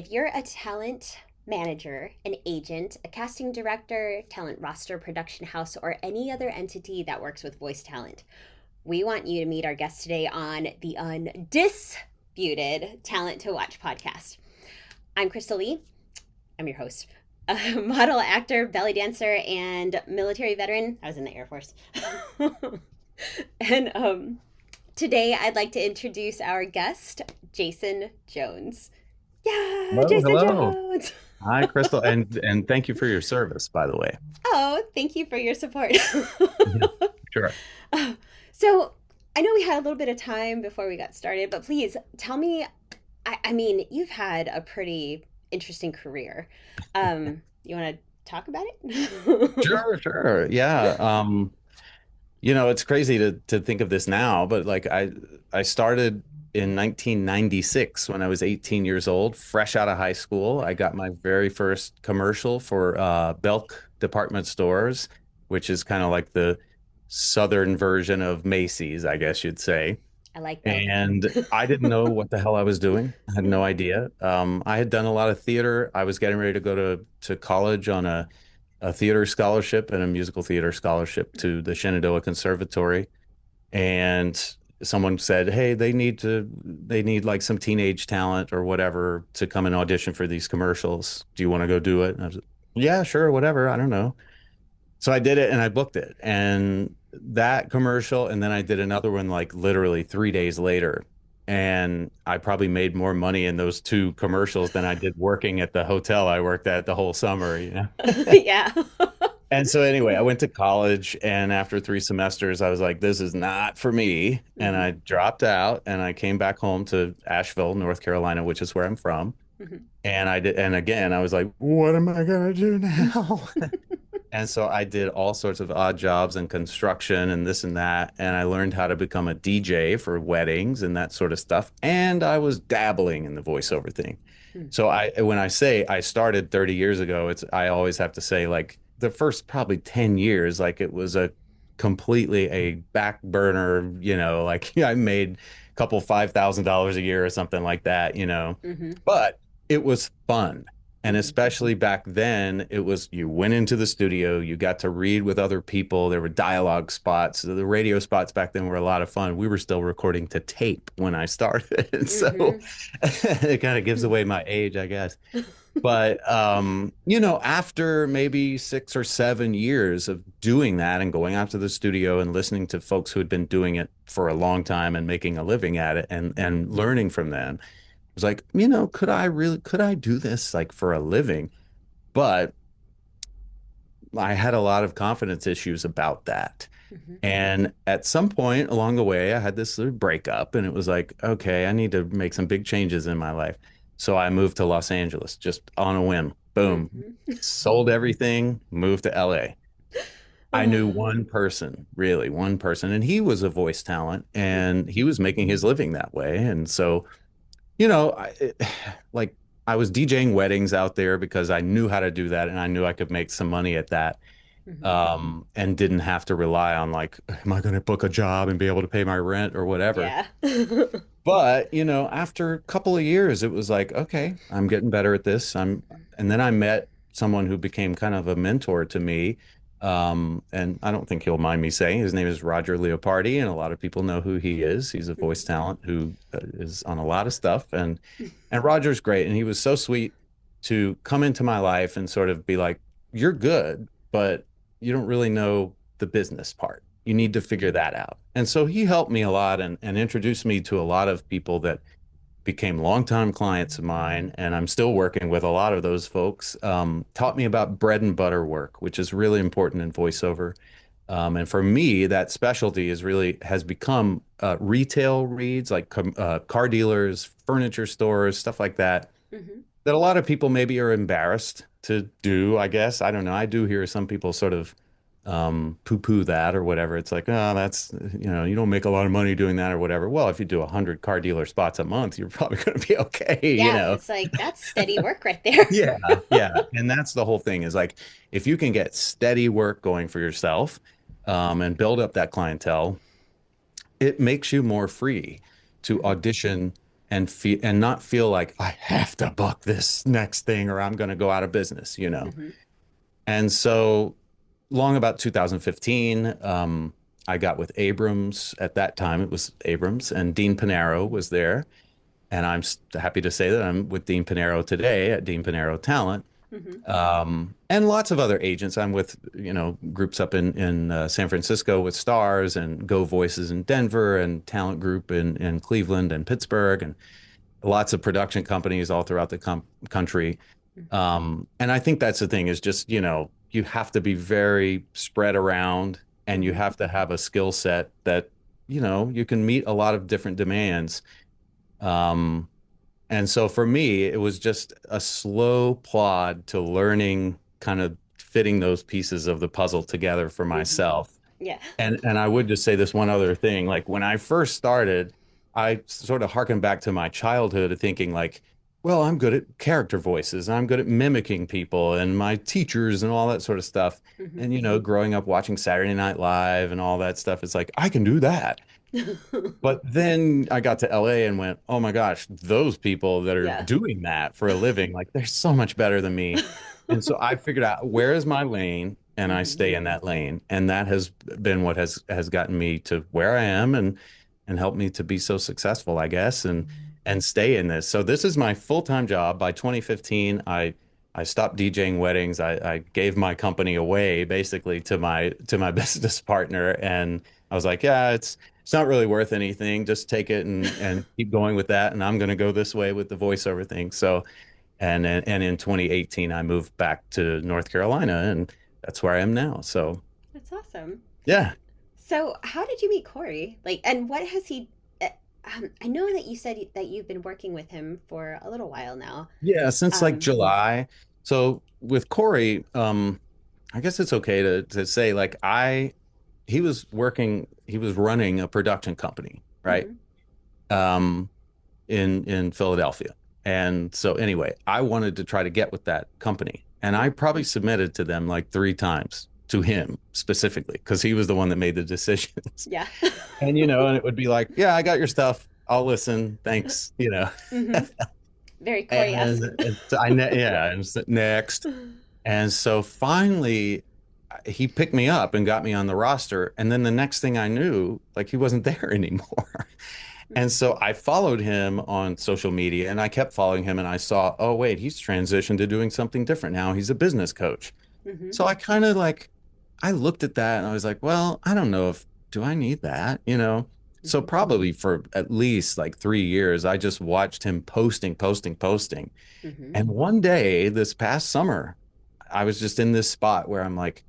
If you're a talent manager, an agent, a casting director, talent roster, production house, or any other entity that works with voice talent, we want you to meet our guest today on the Undisputed Talent to Watch podcast. I'm Crystal Lee. I'm your host. A model, actor, belly dancer, and military veteran. I was in the Air Force. and today I'd like to introduce our guest, Jason Jones. Yeah, Hello, Jason hello. Jones. Hi, Crystal, and thank you for your service, by the way. Oh, thank you for your support. Yeah, sure. So, I know we had a little bit of time before we got started, but please tell me. I mean, you've had a pretty interesting career. You want to talk about it? Sure, sure. Yeah. It's crazy to think of this now, but like I started in 1996 when I was 18 years old, fresh out of high school. I got my very first commercial for Belk department stores, which is kind of like the southern version of Macy's, I guess you'd say. I like Belk. And I didn't know what the hell I was doing. I had no idea. I had done a lot of theater. I was getting ready to go to college on a theater scholarship and a musical theater scholarship to the Shenandoah Conservatory. And someone said, "Hey, they need like some teenage talent or whatever to come and audition for these commercials. Do you want to go do it?" And I was, "Yeah, sure, whatever. I don't know." So I did it and I booked it. And that commercial, and then I did another one like literally 3 days later. And I probably made more money in those two commercials than I did working at the hotel I worked at the whole summer, you know? Yeah. And so anyway, I went to college, and after 3 semesters, I was like, this is not for me. And Hmm. I dropped out and I came back home to Asheville, North Carolina, which is where I'm from. Hmm. And I did, and again, I was like, what am I gonna do now? And so I did all sorts of odd jobs and construction and this and that. And I learned how to become a DJ for weddings and that sort of stuff. And I was dabbling in the voiceover thing. So when I say I started 30 years ago, I always have to say like the first probably 10 years, like it was a completely a back burner, like I made a couple $5,000 a year or something like that, Hmm. but it was fun. And Hmm. especially back then, it was you went into the studio, you got to read with other people. There were dialogue spots. The radio spots back then were a lot of fun. We were still recording to tape when I started. So Hmm. it kind of gives away my age, I guess. But after maybe 6 or 7 years of doing that and going out to the studio and listening to folks who had been doing it for a long time and making a living at it and learning from them, was like, could I do this like for a living? But I had a lot of confidence issues about that. Hmm. And at some point along the way, I had this sort of breakup, and it was like, okay, I need to make some big changes in my life. So I moved to Los Angeles just on a whim. Boom. Hmm. Sold everything, moved to LA. I knew one person, really, one person, and he was a voice talent and he was making his living that way. And so like I was DJing weddings out there because I knew how to do that and I knew I could make some money at that, Hmm. and didn't have to rely on like, am I going to book a job and be able to pay my rent or whatever? Yeah. But, after a couple of years, it was like, okay, I'm getting better at this. And then I met someone who became kind of a mentor to me. And I don't think he'll mind me saying his name is Roger Leopardi, and a lot of people know who he is. He's a voice talent who is on a lot of stuff, and Roger's great. And he was so sweet to come into my life and sort of be like, "You're good, but you don't really know the business part. You need to figure that out." And so he helped me a lot and introduced me to a lot of people that became longtime clients of mine, and I'm still working with a lot of those folks. Taught me about bread and butter work, which is really important in voiceover. And for me, that specialty is really has become retail reads, like car dealers, furniture stores, stuff like that, Hmm. that a lot of people maybe are embarrassed to do, I guess. I don't know. I do hear some people sort of poo-poo that or whatever. It's like, oh, that's, you don't make a lot of money doing that or whatever. Well, if you do 100 car dealer spots a month, you're probably going to be okay, Yeah, it's like that's steady work right there. Yeah, yeah. And that's the whole thing is like, if you can get steady work going for yourself, and build up that clientele, it makes you more free to audition and not feel like I have to book this next thing or I'm going to go out of business, you know. Hmm. And so long about 2015, I got with Abrams. At that time, it was Abrams, and Dean Panaro was there. And I'm happy to say that I'm with Dean Panaro today at Dean Panaro Talent, Hmm. and lots of other agents. I'm with, groups up in San Francisco with Stars and Go Voices in Denver and Talent Group in Cleveland and Pittsburgh and lots of production companies all throughout the country. And I think that's the thing is just, you have to be very spread around and you Hmm. have to have a skill set that, you can meet a lot of different demands. Um, and so for me, it was just a slow plod to learning kind of fitting those pieces of the puzzle together for Hmm. myself. Yeah. And I would just say this one other thing. Like when I first started, I sort of harken back to my childhood of thinking like, well, I'm good at character voices. I'm good at mimicking people and my teachers and all that sort of stuff. Hmm. And, growing up watching Saturday Night Live and all that stuff, it's like, I can do that. But then I got to LA and went, oh my gosh, those people that are Yeah. doing that for a living, like they're so much better than me. And so I figured out where is my lane and I Hmm. stay in that lane. And that has been what has gotten me to where I am and helped me to be so successful, I guess, and stay in this. So this is my full-time job. By 2015, I stopped DJing weddings. I gave my company away basically to my business partner and I was like, yeah, it's not really worth anything. Just take it and keep going with that. And I'm going to go this way with the voiceover thing. So, and in 2018, I moved back to North Carolina, and that's where I am now. So, That's awesome. yeah, So, how did you meet Corey? Like, and what has he? I know that you said that you've been working with him for a little while now. yeah, since like Um, July. So with Corey, I guess it's okay to say like he was running a production company, right? mhm, Um, in Philadelphia. And so anyway, I wanted to try to get with that company. And I mhm. probably submitted to them like 3 times to him specifically because he was the one that made the decisions. Yeah. And and it would be like, yeah, I got your stuff. I'll listen. Thanks. Hmm. Very And, Corey-esque. and so yeah, and next. And so finally he picked me up and got me on the roster. And then the next thing I knew, like he wasn't there anymore. And so I followed him on social media and I kept following him and I saw, oh, wait, he's transitioned to doing something different now. He's a business coach. Hmm. So I kind of like, I looked at that and I was like, well, I don't know do I need that? So Hmm. probably for at least like 3 years, I just watched him posting, posting, posting. Hmm. And one day this past summer, I was just in this spot where I'm like,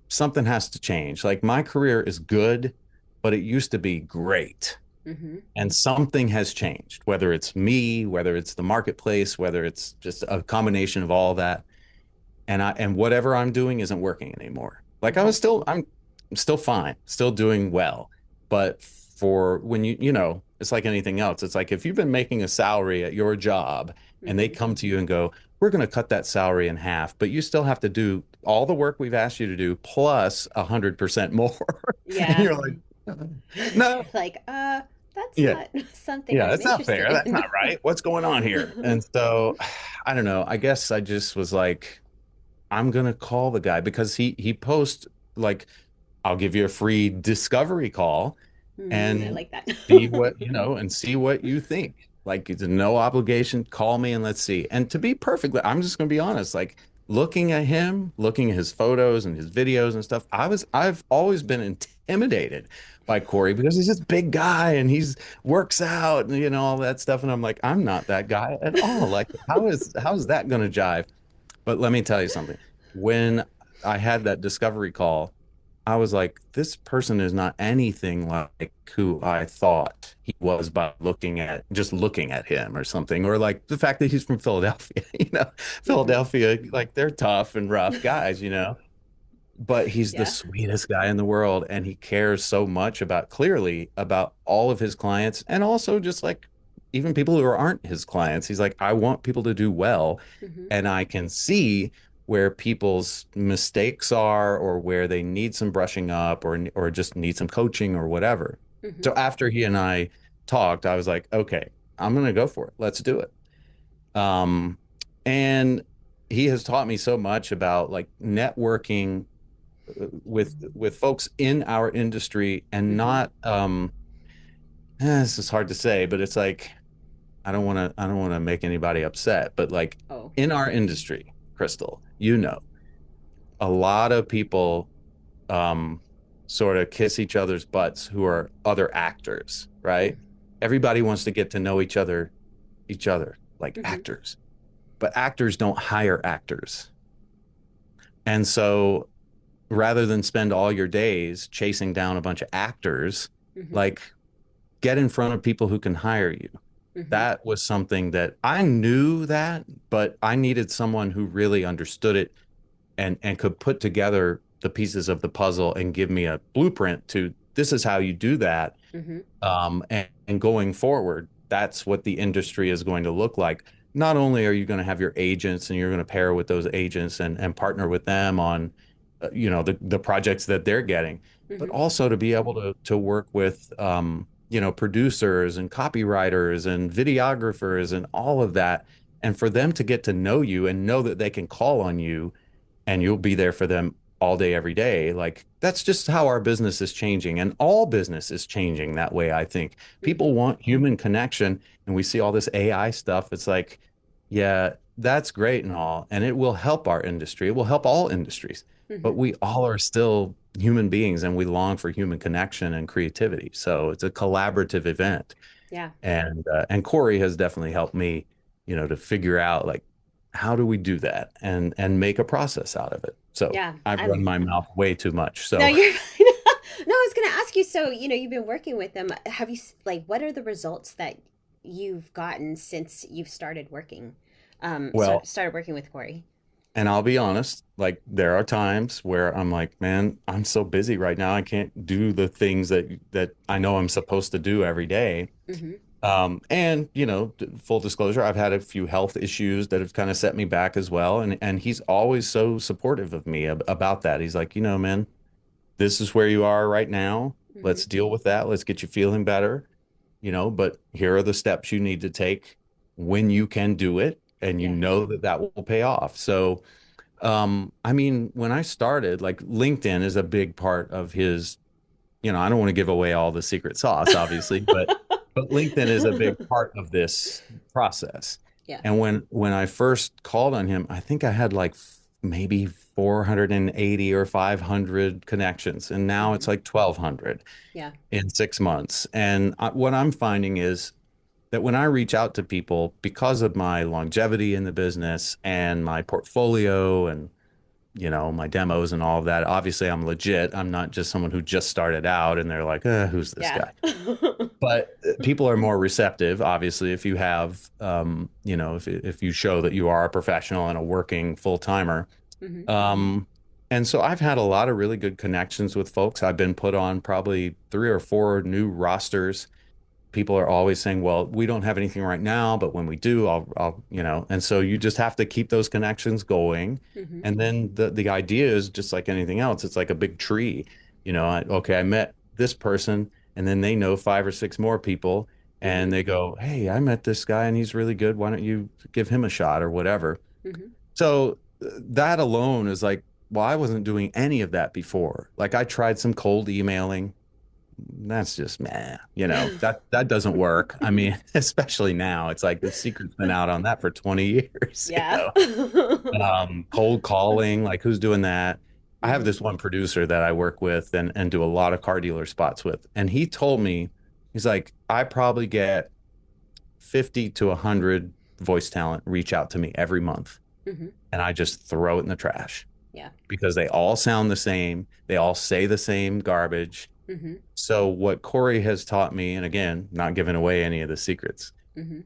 something has to change. Like my career is good, but it used to be great. Hmm. And something has changed, whether it's me, whether it's the marketplace, whether it's just a combination of all that. And whatever I'm doing isn't working anymore. Like Hmm. I'm still fine, still doing well. But for when it's like anything else. It's like if you've been making a salary at your job and they Hmm. come to you and go, we're going to cut that salary in half, but you still have to do all the work we've asked you to do plus 100% more. And Yeah. you're like, no, Like, that's yeah, not something yeah, I'm that's not fair. interested That's in. not right. What's going on here? And so I don't know. I guess I just was like, I'm gonna call the guy because he posts like, I'll give you a free discovery call I and like that. see what you think. Like it's no obligation. Call me and let's see. And to be perfectly, I'm just gonna be honest, like looking at him, looking at his photos and his videos and stuff, I've always been intimidated by Corey because he's this big guy and he's works out and all that stuff. And I'm like, I'm not that guy at all. Like, how is that gonna jive? But let me tell you something. When I had that discovery call, I was like, this person is not anything like who I thought he was by looking at him or something, or like the fact that he's from Philadelphia. Hmm. Philadelphia, like they're tough and rough guys. But he's the Yeah. sweetest guy in the world, and he cares so much clearly about all of his clients, and also just like even people who aren't his clients. He's like, I want people to do well, Hmm. and I can see where people's mistakes are or where they need some brushing up or just need some coaching or whatever. Hmm. So after he and I talked, I was like, okay, I'm going to go for it. Let's do it. Um, and he has taught me so much about like networking with folks in our industry and Mm-hmm. not this is hard to say, but it's like I don't want to make anybody upset, but like Oh. in our industry, Crystal, a lot of people um sort of kiss each other's butts who are other actors, right? Everybody wants to get to know each other like Mm-hmm. actors, but actors don't hire actors. And so rather than spend all your days chasing down a bunch of actors, Mm-hmm. like get in front of people who can hire you. Mm-hmm. That was something that I knew that, but I needed someone who really understood it and could put together the pieces of the puzzle and give me a blueprint to this is how you do that. Mm-hmm. And going forward, that's what the industry is going to look like. Not only are you going to have your agents and you're going to pair with those agents and partner with them on, the projects that they're getting, but Mm-hmm. also to be able to work with, producers and copywriters and videographers and all of that. And for them to get to know you and know that they can call on you and you'll be there for them all day, every day. Like that's just how our business is changing. And all business is changing that way, I think. Mm-hmm. People want human connection, and we see all this AI stuff. It's like, yeah, that's great and all, and it will help our industry. It will help all industries. Mm-hmm. But we all are still human beings and we long for human connection and creativity. So it's a collaborative event. Yeah. And Corey has definitely helped me, to figure out like how do we do that and make a process out of it. So Yeah. I've run my mouth way too much. No, So you're fine. No, I was going to ask you. So, you've been working with them. Have you, like, what are the results that you've gotten since you've started working? well, Started working with Corey. and I'll be honest, like there are times where I'm like, man, I'm so busy right now. I can't do the things that I know I'm supposed to do every day. Mm-hmm. And full disclosure, I've had a few health issues that have kind of set me back as well. And he's always so supportive of me about that. He's like, man, this is where you are right now. Mm-hmm. Let's deal with that. Let's get you feeling better, but here are the steps you need to take when you can do it, and you Yeah. know that that will pay off. So, I mean, when I started, like LinkedIn is a big part of his, I don't want to give away all the secret sauce, obviously, but LinkedIn is a big part of this process. Yeah. And when I first called on him, I think I had like maybe 480 or 500 connections, and now Mm-hmm. it's like 1,200 Yeah. in 6 months. And what I'm finding is that when I reach out to people, because of my longevity in the business and my portfolio and my demos and all of that, obviously I'm legit. I'm not just someone who just started out and they're like, who's this Yeah. guy? But people are more receptive, obviously, if you have, if you show that you are a professional and a working full timer. Mm-hmm. Um, and so I've had a lot of really good connections with folks. I've been put on probably 3 or 4 new rosters. People are always saying, well, we don't have anything right now, but when we do, and so you just have to keep those connections going. Mm-hmm. And then the idea is just like anything else. It's like a big tree. Okay, I met this person, and then they know 5 or 6 more people, Mm-hmm. and they go, hey, I met this guy and he's really good. Why don't you give him a shot or whatever? Mm-hmm. So that alone is like, well, I wasn't doing any of that before. Like I tried some cold emailing. That's just meh, that doesn't work. I mean, especially now, it's like the secret's been out on that for 20 years, Yeah. cold calling, like who's doing that? I have Mm-hmm. this one producer that I work with and do a lot of car dealer spots with. And he told me, he's like, I probably get 50 to 100 voice talent reach out to me every month. Mm-hmm. And I just throw it in the trash Yeah. because they all sound the same. They all say the same garbage. Mm-hmm. So what Corey has taught me, and again, not giving away any of the secrets, Mm-hmm.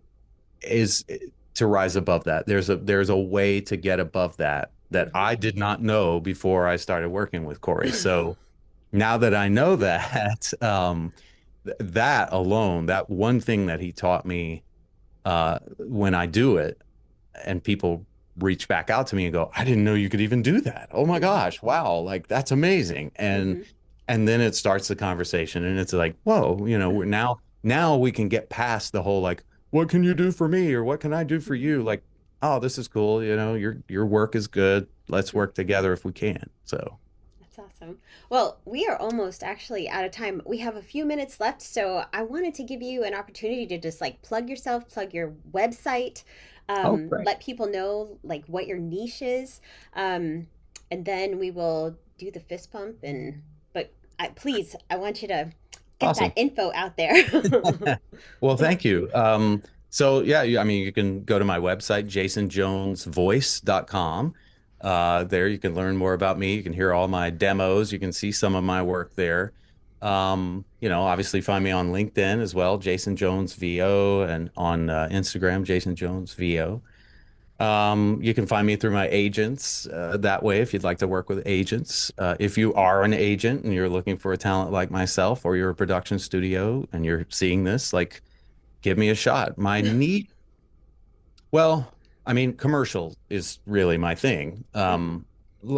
is to rise above that. There's a way to get above that Mm-hmm. I did not know before I started working with Corey. So now that I know that, that alone, that one thing that he taught me, when I do it, and people reach back out to me and go, I didn't know you could even do that. Oh my Mm-hmm. gosh, wow, like that's amazing. And Mm-hmm. and then it starts the conversation and it's like, whoa, we're now we can get past the whole like, what can you do for me? Or what can I do for Mhm. you? Like, oh, this is cool. Your work is good. Let's Mhm. work together if we can. So, That's awesome. Well, we are almost actually out of time. We have a few minutes left, so I wanted to give you an opportunity to just like plug yourself, plug your website, oh, great. let people know like what your niche is, and then we will do the fist pump. And but please, I want you to get that Awesome. info out there. Well, thank you. So yeah, I mean, you can go to my website, jasonjonesvoice.com. There you can learn more about me. You can hear all my demos. You can see some of my work there. Obviously find me on LinkedIn as well, Jason Jones VO, and on Instagram, Jason Jones VO. You can find me through my agents that way if you'd like to work with agents. If you are an agent and you're looking for a talent like myself, or you're a production studio and you're seeing this, like, give me a shot. My need, well, I mean, commercial is really my thing. Hmm.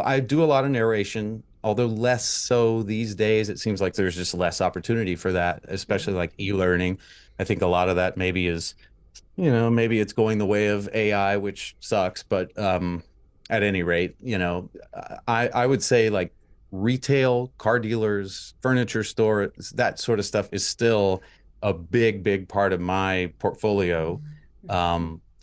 I do a lot of narration, although less so these days. It seems like there's just less opportunity for that, especially Hmm. like e-learning. I think a lot of that maybe is, maybe it's going the way of AI, which sucks, but at any rate, I would say like retail, car dealers, furniture store, that sort of stuff is still a big, big part of my portfolio.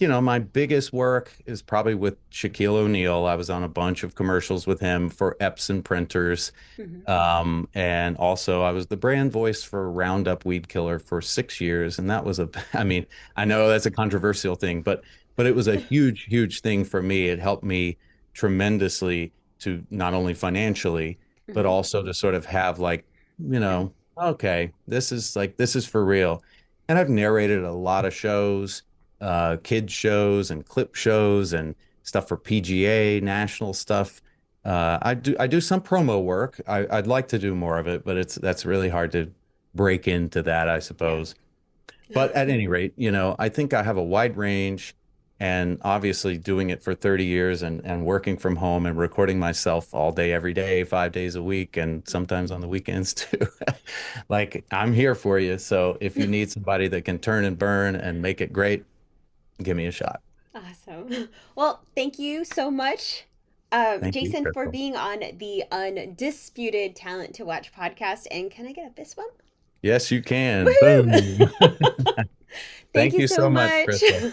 My biggest work is probably with Shaquille O'Neal. I was on a bunch of commercials with him for Epson printers. Hmm. And also I was the brand voice for Roundup Weed Killer for 6 years. And that was I mean, I know that's a controversial thing, but it was a huge, huge thing for me. It helped me tremendously to not only financially, but Hmm. also to sort of have like, Yeah. okay, this is for real. And I've narrated a lot of shows, kid shows and clip shows and stuff for PGA, national stuff. I do some promo work. I'd like to do more of it, but that's really hard to break into that, I Yeah. suppose. But at any rate, I think I have a wide range, and obviously doing it for 30 years and working from home and recording myself all day, every day, 5 days a week, and sometimes on the weekends too. Like, I'm here for you. So if you need somebody that can turn and burn and make it great, give me a shot. Awesome. Well, thank you so much, Thank you, Jason, for Crystal. being on the Undisputed Talent to Watch podcast. And can I get a fist bump? Yes, you can. Woohoo! Boom. Thank Thank you you so so much, much. Crystal.